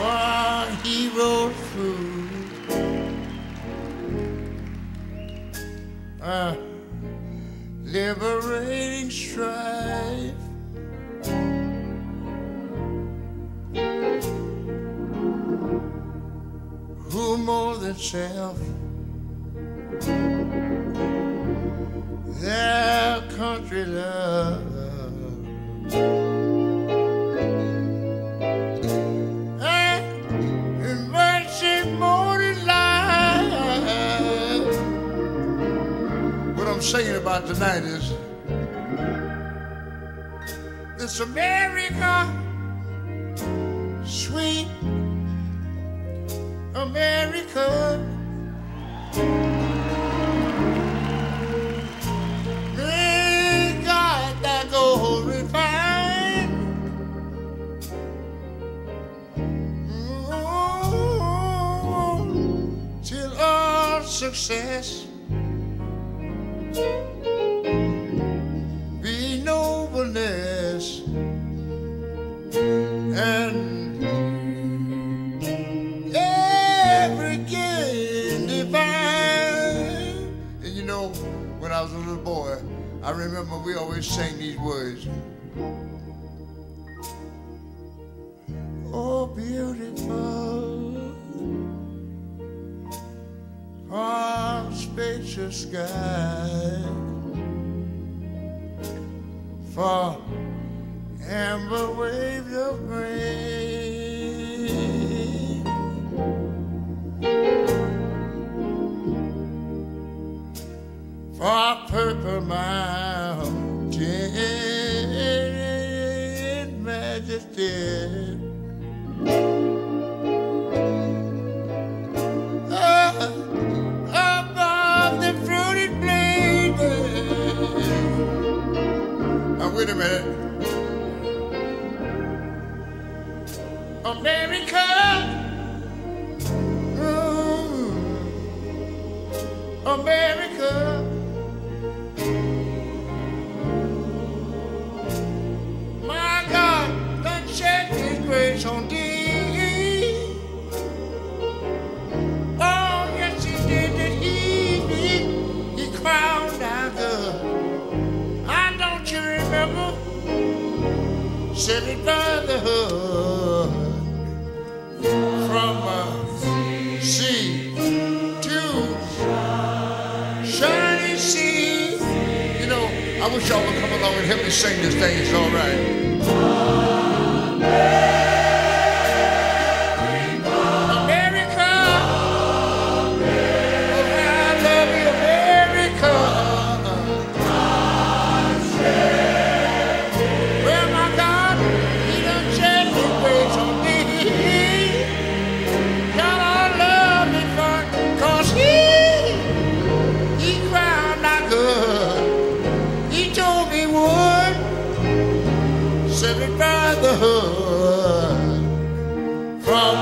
for heroes through liberating strife. Who more than self their country love, and mercy more than life. What I'm singing about tonight is this America, sweet America. May God that gold refine till all success be nobleness and every gain divine. And you know, when I was a little boy, I remember we always sang these words. Oh, beautiful, far spacious sky, for amber waves of grain, for purple mountain majesty. Above the fruited plain. Now wait a minute. America, America, my God, done shed His grace on thee. Oh, yes, He did that. He crowned our good. I don't you remember? Said it brotherhood. From sea to shining sea. You know, I wish y'all would come along and help me sing this thing. It's all right. America, oh, I love you, America. Well, my God, He done shed His grace on me. Said it by the hood from